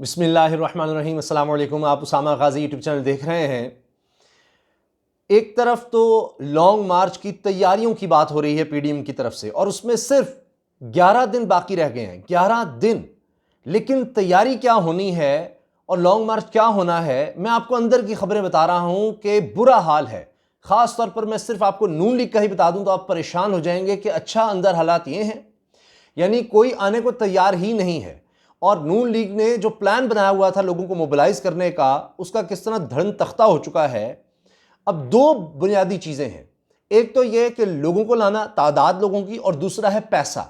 बिस्मिल्लाहिर्रहमानिर्रहीम। अस्सलाम वालेकुम। आप उसामा गाजी यूट्यूब चैनल देख रहे हैं। एक तरफ तो लॉन्ग मार्च की तैयारियों की बात हो रही है पीडीएम की तरफ से, और उसमें सिर्फ 11 दिन बाकी रह गए हैं, 11 दिन। लेकिन तैयारी क्या होनी है और लॉन्ग मार्च क्या होना है, मैं आपको अंदर की खबरें बता रहा हूं कि बुरा हाल है। खास तौर पर मैं सिर्फ आपको नून लीग का ही बता दूं तो आप परेशान हो जाएंगे कि अच्छा, अंदर हालात ये हैं, यानी कोई आने को तैयार ही नहीं है। और नून लीग ने जो प्लान बनाया हुआ था लोगों को मोबिलाइज करने का, उसका किस तरह धड़न तख्ता हो चुका है। अब दो बुनियादी चीजें हैं, एक तो यह कि लोगों को लाना, तादाद लोगों की, और दूसरा है पैसा।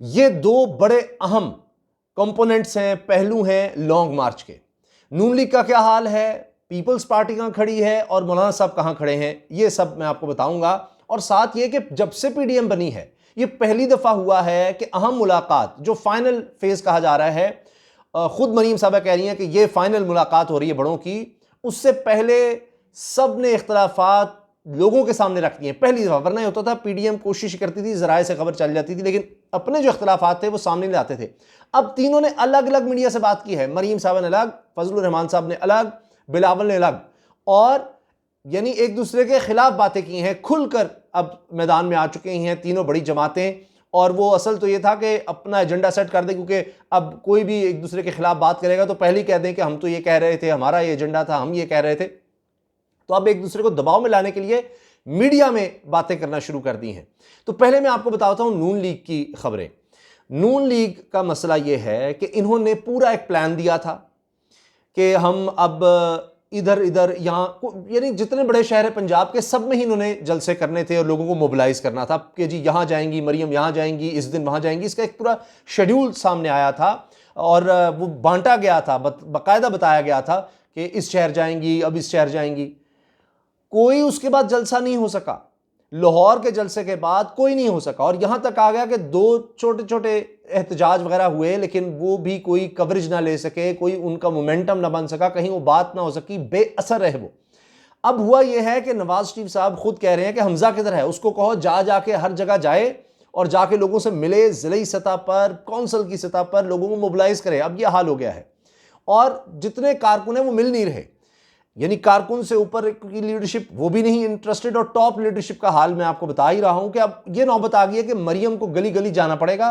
ये दो बड़े अहम कंपोनेंट्स हैं, पहलू हैं लॉन्ग मार्च के। नून लीग का क्या हाल है, पीपल्स पार्टी कहां खड़ी है और मौलाना साहब कहां खड़े हैं, ये सब मैं आपको बताऊंगा। और साथ ये कि जब से पीडीएम बनी है, ये पहली दफा हुआ है कि अहम मुलाकात, जो फाइनल फेज कहा जा रहा है, खुद मरीम साहबा कह रही हैं कि ये फाइनल मुलाकात हो रही है बड़ों की, उससे पहले सब ने इख्तलाफात लोगों के सामने रख दिए पहली दफा। वरना होता था पीडीएम कोशिश करती थी, जराए से खबर चल जाती थी, लेकिन अपने जो इख्तलाफात थे वो सामने ले आते थे। अब तीनों ने अलग अलग मीडिया से बात की है, मरीम साहबा ने अलग, फजलुर रहमान साहब ने अलग, बिलावल ने अलग, और यानी एक दूसरे के खिलाफ बातें की हैं, खुलकर अब मैदान में आ चुके हैं तीनों बड़ी जमातें। और वो असल तो ये था कि अपना एजेंडा सेट कर दें, क्योंकि अब कोई भी एक दूसरे के खिलाफ बात करेगा तो पहले ही कह दें कि हम तो ये कह रहे थे, हमारा ये एजेंडा था, हम ये कह रहे थे। तो अब एक दूसरे को दबाव में लाने के लिए मीडिया में बातें करना शुरू कर दी हैं। तो पहले मैं आपको बताता हूं नून लीग की खबरें। नून लीग का मसला यह है कि इन्होंने पूरा एक प्लान दिया था कि हम अब इधर इधर यहाँ, यानी जितने बड़े शहर है पंजाब के, सब में ही इन्होंने जलसे करने थे और लोगों को मोबिलाइज करना था कि जी यहाँ जाएंगी मरियम, यहाँ जाएंगी, इस दिन वहाँ जाएंगी। इसका एक पूरा शेड्यूल सामने आया था और वो बांटा गया था, बाकायदा बताया गया था कि इस शहर जाएंगी, अब इस शहर जाएंगी। कोई उसके बाद जलसा नहीं हो सका, लाहौर के जलसे के बाद कोई नहीं हो सका। और यहां तक आ गया कि दो छोटे छोटे एहतजाज वगैरह हुए, लेकिन वो भी कोई कवरेज ना ले सके, कोई उनका मोमेंटम ना बन सका, कहीं वो बात ना हो सकी, बेअसर रहे वो। अब हुआ यह है कि नवाज शरीफ साहब खुद कह रहे हैं कि हमजा किधर है, उसको कहो जा जाके हर जगह जाए और जाके लोगों से मिले, जिले सतह पर, कौंसल की सतह पर लोगों को मोबिलाइज करे। अब यह हाल हो गया है और जितने कारकुन हैं वो मिल नहीं रहे, यानी कारकुन से ऊपर की लीडरशिप वो भी नहीं इंटरेस्टेड, और टॉप लीडरशिप का हाल मैं आपको बता ही रहा हूं कि अब ये नौबत आ गई है कि मरियम को गली गली जाना पड़ेगा,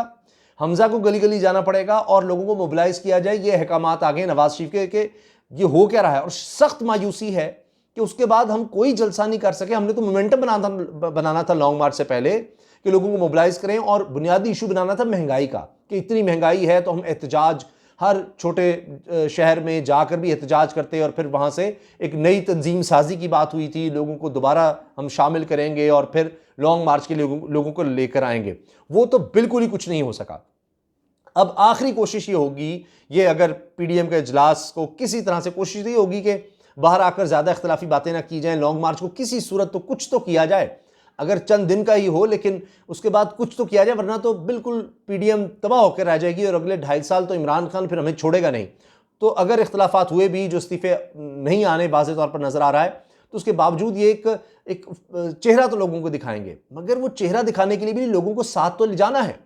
हमजा को गली गली जाना पड़ेगा और लोगों को मोबिलाइज किया जाए। ये अहकामात आ गए नवाज शरीफ के कि ये हो क्या रहा है। और सख्त मायूसी है कि उसके बाद हम कोई जलसा नहीं कर सके। हमने तो मोमेंटम बनाना था लॉन्ग मार्च से पहले कि लोगों को मोबिलाइज करें, और बुनियादी इशू बनाना था महंगाई का, कि इतनी महंगाई है तो हम एहतजाज हर छोटे शहर में जाकर भी एहतजाज करते, और फिर वहाँ से एक नई तंजीम साजी की बात हुई थी, लोगों को दोबारा हम शामिल करेंगे और फिर लॉन्ग मार्च के लोगों को लेकर आएंगे। वो तो बिल्कुल ही कुछ नहीं हो सका। अब आखिरी कोशिश ये होगी, ये अगर पीडीएम के इजलास को किसी तरह से कोशिश ये होगी कि बाहर आकर ज़्यादा इख्तलाफी बातें ना की जाएं, लॉन्ग मार्च को किसी सूरत तो कुछ तो किया जाए, अगर चंद दिन का ही हो, लेकिन उसके बाद कुछ तो किया जाए, वरना तो बिल्कुल पीडीएम तबाह होकर रह जाएगी और अगले 2.5 साल तो इमरान खान फिर हमें छोड़ेगा नहीं। तो अगर इख्तलाफात हुए भी, जो इस्तीफे नहीं आने वाज़े तौर पर नज़र आ रहा है, तो उसके बावजूद ये एक चेहरा तो लोगों को दिखाएंगे, मगर वो चेहरा दिखाने के लिए भी लोगों को साथ तो ले जाना है।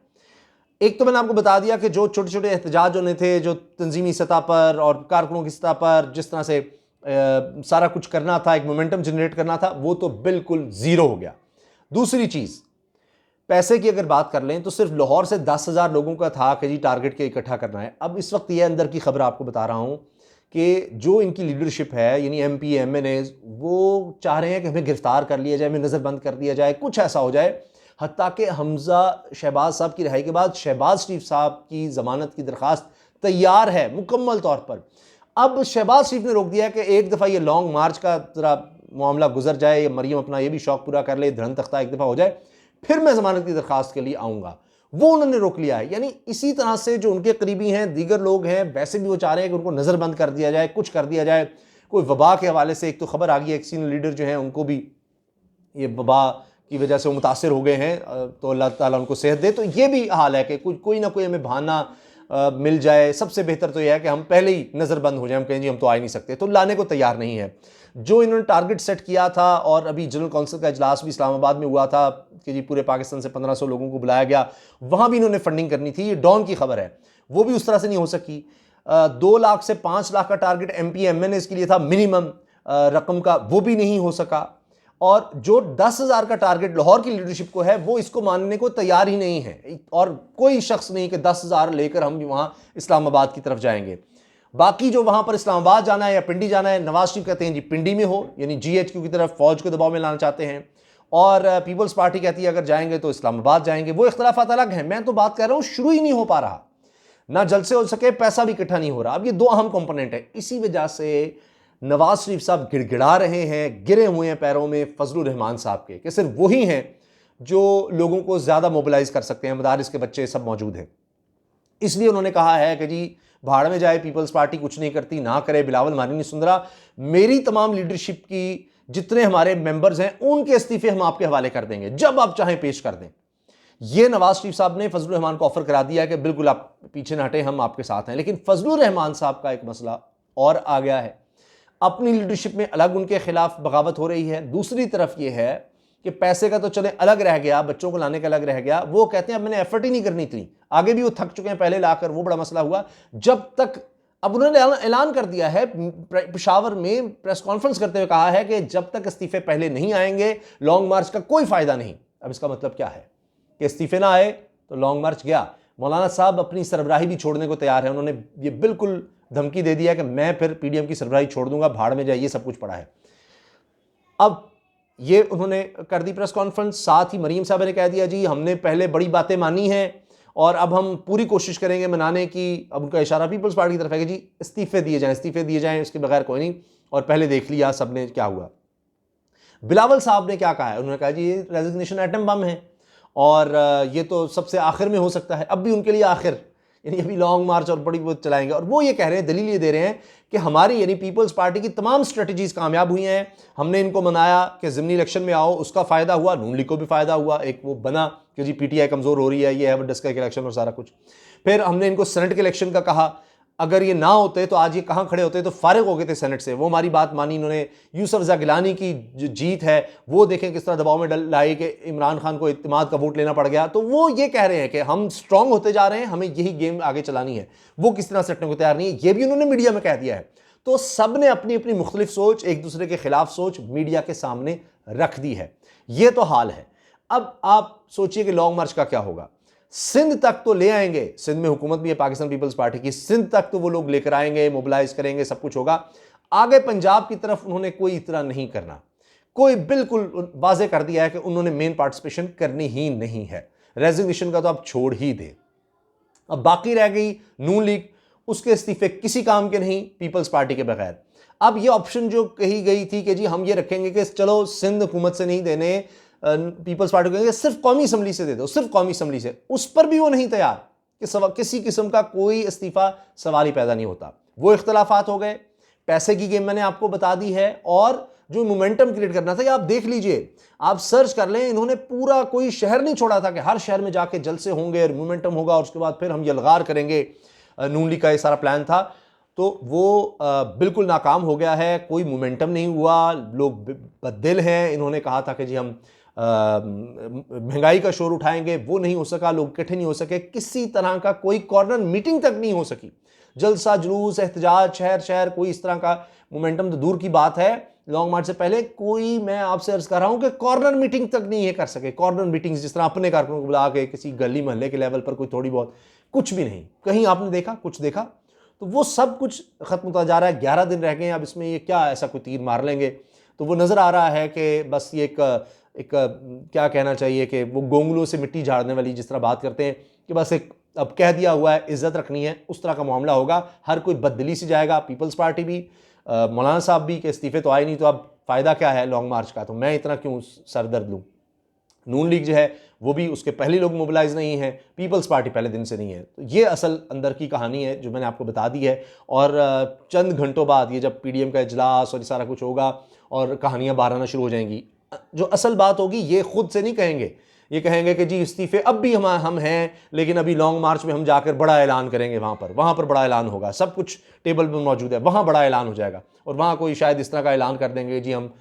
एक तो मैंने आपको बता दिया कि जो छोटे छोटे एहतजाज होने थे, जो तंजीमी सतह पर और कारकुनों की सतह पर जिस तरह से सारा कुछ करना था, एक मोमेंटम जनरेट करना था, वो तो बिल्कुल ज़ीरो हो गया। दूसरी चीज़, पैसे की अगर बात कर लें तो सिर्फ लाहौर से 10,000 लोगों का था कि जी टारगेट के इकट्ठा करना है। अब इस वक्त ये अंदर की खबर आपको बता रहा हूं कि जो इनकी लीडरशिप है, यानी एमपी एमएनए, वो चाह रहे हैं कि हमें गिरफ्तार कर लिया जाए, हमें नज़रबंद कर दिया जाए, कुछ ऐसा हो जाए। हत्ता कि हमजा शहबाज साहब की रिहाई के बाद शहबाज शरीफ साहब की ज़मानत की दरख्वास्त तैयार है मुकम्मल तौर पर। अब शहबाज शरीफ ने रोक दिया कि एक दफ़ा ये लॉन्ग मार्च का ज़रा मामला गुजर जाए, या मरियम अपना ये भी शौक पूरा कर ले, धरन तख्ता एक दफ़ा हो जाए, फिर मैं ज़मानत की दरख्वास्त के लिए आऊँगा। वो उन्होंने रोक लिया है। यानी इसी तरह से जो उनके करीबी हैं, दीगर लोग हैं, वैसे भी वो चाह रहे हैं कि उनको नज़रबंद कर दिया जाए, कुछ कर दिया जाए। कोई वबा के हवाले से एक तो खबर आ गई है, एक सीनियर लीडर जो हैं उनको भी ये वबा की वजह से वो मुतासर हो गए हैं, तो अल्लाह ताला उनको सेहत दे। तो ये भी हाल है कि कोई ना कोई हमें बहाना मिल जाए। सबसे बेहतर तो यह है कि हम पहले ही नज़रबंद हो जाए, हम कहें जी हम तो आ ही नहीं सकते, तो लाने को तैयार नहीं है। जो इन्होंने टारगेट सेट किया था, और अभी जनरल कौंसिल का इजलास भी इस्लामाबाद में हुआ था कि जी पूरे पाकिस्तान से 1500 लोगों को बुलाया गया, वहाँ भी इन्होंने फंडिंग करनी थी, ये डॉन की खबर है, वो भी उस तरह से नहीं हो सकी। 2 लाख से 5 लाख का टारगेट MP MNA के लिए था मिनिमम रकम का, वो भी नहीं हो सका। और जो 10,000 का टारगेट लाहौर की लीडरशिप को है वो इसको मानने को तैयार ही नहीं है, और कोई शख्स नहीं कि 10,000 लेकर हम वहां इस्लामाबाद की तरफ जाएंगे। बाकी जो वहां पर इस्लामाबाद जाना है या पिंडी जाना है, नवाज शरीफ कहते हैं जी पिंडी में हो, यानी GHQ की तरफ फौज को दबाव में लाना चाहते हैं, और पीपल्स पार्टी कहती है अगर जाएंगे तो इस्लामाबाद जाएंगे। वो इख्तलाफात अलग हैं, मैं तो बात कर रहा हूं शुरू ही नहीं हो पा रहा, ना जलसे हो सके, पैसा भी इकट्ठा नहीं हो रहा। अब ये 2 अहम कंपोनेंट है, इसी वजह से नवाज शरीफ साहब गिड़गिड़ा रहे हैं, गिरे हुए हैं पैरों में फजलुर रहमान साहब के, कि सिर्फ वही हैं जो लोगों को ज्यादा मोबिलाइज कर सकते हैं, मदारिस के बच्चे सब मौजूद हैं। इसलिए उन्होंने कहा है कि जी भाड़ में जाए पीपल्स पार्टी, कुछ नहीं करती, ना करे, बिलावल हमारी नहीं सुन रहा, मेरी तमाम लीडरशिप की जितने हमारे मेंबर्स हैं उनके इस्तीफे हम आपके हवाले कर देंगे, जब आप चाहें पेश कर दें। ये नवाज शरीफ साहब ने फजलुर रहमान को ऑफर करा दिया कि बिल्कुल आप पीछे न हटे, हम आपके साथ हैं। लेकिन फजलुर रहमान साहब का एक मसला और आ गया है, अपनी लीडरशिप में अलग उनके खिलाफ बगावत हो रही है, दूसरी तरफ यह है कि पैसे का तो चले अलग रह गया, बच्चों को लाने का अलग रह गया, वो कहते हैं अब मैंने एफर्ट ही नहीं करनी थी, आगे भी वो थक चुके हैं पहले लाकर, वो बड़ा मसला हुआ। जब तक, अब उन्होंने ऐलान कर दिया है, पेशावर में प्रेस कॉन्फ्रेंस करते हुए कहा है कि जब तक इस्तीफे पहले नहीं आएंगे लॉन्ग मार्च का कोई फायदा नहीं। अब इसका मतलब क्या है कि इस्तीफे ना आए तो लॉन्ग मार्च गया। मौलाना साहब अपनी सरबराही भी छोड़ने को तैयार है, उन्होंने ये बिल्कुल धमकी दे दिया कि मैं फिर PDM की सरबराही छोड़ दूंगा, भाड़ में जाइए, सब कुछ पड़ा है। अब ये उन्होंने कर दी प्रेस कॉन्फ्रेंस, साथ ही मरीम साहब ने कह दिया जी हमने पहले बड़ी बातें मानी हैं और अब हम पूरी कोशिश करेंगे मनाने की। अब उनका इशारा पीपल्स पार्टी की तरफ है कि जी इस्तीफे दिए जाएं, इस्तीफे दिए जाएं, इसके बगैर कोई नहीं। और पहले देख लिया सबने क्या हुआ। बिलावल साहब ने क्या कहा है, उन्होंने कहा जी ये रेजिग्नेशन एटम बम है और ये तो सबसे आखिर में हो सकता है, अब भी उनके लिए आखिर, यानी अभी लॉन्ग मार्च और बड़ी बहुत चलाएंगे। और वो ये कह रहे हैं, दलील ये दे रहे हैं कि हमारी यानी पीपल्स पार्टी की तमाम स्ट्रेटजीज कामयाब हुई हैं, हमने इनको मनाया कि ज़िमनी इलेक्शन में आओ, उसका फ़ायदा हुआ, नून लीग को भी फ़ायदा हुआ, एक वो बना कि जी PTI कमज़ोर हो रही है, ये है डिस्का के इलेक्शन और सारा कुछ। फिर हमने इनको सेनेट के इलेक्शन का कहा, अगर ये ना होते तो आज ये कहाँ खड़े होते, तो फारिग हो गए थे सेनेट से, वो हमारी बात मानी इन्होंने। यूसुफ रज़ा गिलानी की जो जीत है वो देखें किस तरह दबाव में लाई कि इमरान खान को इत्तेमाद का वोट लेना पड़ गया। तो वो ये कह रहे हैं कि हम स्ट्रांग होते जा रहे हैं, हमें यही गेम आगे चलानी है, वो किस तरह से हटने को तैयार नहीं है, ये भी उन्होंने मीडिया में कह दिया है। तो सब ने अपनी अपनी मुख्तलिफ सोच, एक दूसरे के खिलाफ सोच मीडिया के सामने रख दी है। ये तो हाल है। अब आप सोचिए कि लॉन्ग मार्च का क्या होगा। सिंध तक तो ले आएंगे, सिंध में हुकूमत भी है पाकिस्तान पीपल्स पार्टी की, सिंध तक तो वो लोग लेकर आएंगे, मोबिलाइज करेंगे, सब कुछ होगा। आगे पंजाब की तरफ उन्होंने कोई इतना नहीं करना, कोई बिल्कुल वाजे कर दिया है कि उन्होंने मेन पार्टिसिपेशन करनी ही नहीं है। रेजिग्नेशन का तो आप छोड़ ही दे। अब बाकी रह गई नून लीग, उसके इस्तीफे किसी काम के नहीं पीपल्स पार्टी के बगैर। अब ये ऑप्शन जो कही गई थी कि जी हम ये रखेंगे कि चलो सिंध हुकूमत से नहीं देने, पीपल्स पार्टी को कहेंगे सिर्फ कौमी असम्बली से दे दो, सिर्फ कौमी असम्बली से, उस पर भी वो नहीं तैयार कि किसी किस्म का कोई इस्तीफा सवाल ही पैदा नहीं होता। वो इख्तलाफात हो गए, पैसे की गेम मैंने आपको बता दी है, और जो मोमेंटम क्रिएट करना था, ये आप देख लीजिए, आप सर्च कर लें, इन्होंने पूरा कोई शहर नहीं छोड़ा था कि हर शहर में जाके जलसे होंगे और मोमेंटम होगा और उसके बाद फिर हम यलगार करेंगे। नून लीग का ये सारा प्लान था, तो वो बिल्कुल नाकाम हो गया है, कोई मोमेंटम नहीं हुआ, लोग बददिल हैं। इन्होंने कहा था कि जी हम महंगाई का शोर उठाएंगे, वो नहीं हो सका, लोग इकट्ठे नहीं हो सके, किसी तरह का कोई कॉर्नर मीटिंग तक नहीं हो सकी, जलसा जुलूस एहतजाज शहर शहर, कोई इस तरह का मोमेंटम तो दूर की बात है। लॉन्ग मार्च से पहले कोई, मैं आपसे अर्ज कर रहा हूं कि कॉर्नर मीटिंग तक नहीं है कर सके। कॉर्नर मीटिंग्स जिस तरह अपने कारकुनों को बुला के किसी गली मोहल्ले के लेवल पर कोई थोड़ी बहुत, कुछ भी नहीं, कहीं आपने देखा, कुछ देखा? तो वो सब कुछ खत्म होता जा रहा है। 11 दिन रह गए हैं, अब इसमें ये क्या ऐसा कोई तीर मार लेंगे? तो वो नजर आ रहा है कि बस ये एक क्या कहना चाहिए कि वो गोंगलों से मिट्टी झाड़ने वाली जिस तरह बात करते हैं कि बस एक अब कह दिया हुआ है, इज्जत रखनी है, उस तरह का मामला होगा। हर कोई बददिली से जाएगा, पीपल्स पार्टी भी, मौलाना साहब भी, कि इस्तीफे तो आए नहीं, तो अब फ़ायदा क्या है लॉन्ग मार्च का, तो मैं इतना क्यों सरदर्द लूँ। नून लीग जो है वो भी, उसके पहले लोग मोबिलाइज नहीं है, पीपल्स पार्टी पहले दिन से नहीं है। तो ये असल अंदर की कहानी है जो मैंने आपको बता दी है। और चंद घंटों बाद ये जब PDM का इजलास और ये सारा कुछ होगा और कहानियाँ बाहर आना शुरू हो जाएंगी, जो असल बात होगी ये खुद से नहीं कहेंगे, ये कहेंगे कि जी इस्तीफे अब भी हम हैं, लेकिन अभी लॉन्ग मार्च में हम जाकर बड़ा ऐलान करेंगे, वहाँ पर बड़ा ऐलान होगा, सब कुछ टेबल पर मौजूद है, वहाँ बड़ा ऐलान हो जाएगा। और वहाँ कोई शायद इस तरह का ऐलान कर देंगे, जी हम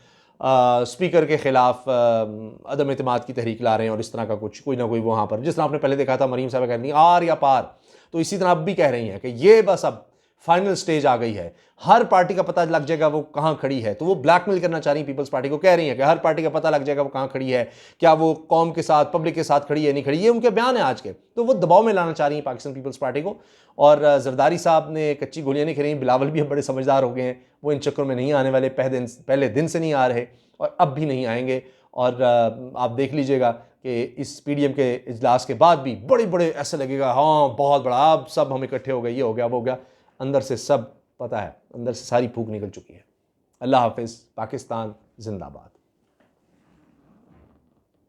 स्पीकर के खिलाफ अदम एतमाद की तहरीक ला रहे हैं, और इस तरह का कुछ कोई ना कोई वहाँ पर, जिस तरह आपने पहले देखा था मरीम साहब कह रही आर या पार, तो इसी तरह अब भी कह रही हैं कि ये बस अब फाइनल स्टेज आ गई है, हर पार्टी का पता लग जाएगा वो कहां खड़ी है। तो वो ब्लैकमेल करना चाह रही है पीपल्स पार्टी को, कह रही है कि हर पार्टी का पता लग जाएगा वो कहां खड़ी है, क्या वो कौम के साथ, पब्लिक के साथ खड़ी है नहीं खड़ी, ये उनके बयान है आज के। तो वो दबाव में लाना चाह रही है पाकिस्तान पीपल्स पार्टी को। और जरदारी साहब ने कच्ची गोलियां नहीं खेली, बिलावल भी अब बड़े समझदार हो गए हैं, वो इन चक्करों में नहीं आने वाले, पहले दिन से नहीं आ रहे और अब भी नहीं आएंगे। और आप देख लीजिएगा कि इस पीडीएम के इजलास के बाद भी बड़े बड़े ऐसे लगेगा हाँ बहुत बड़ा, अब सब हम इकट्ठे हो गए, ये हो गया वो हो गया, अंदर से सब पता है, अंदर से सारी फूक निकल चुकी है। अल्लाह हाफिज़, पाकिस्तान जिंदाबाद।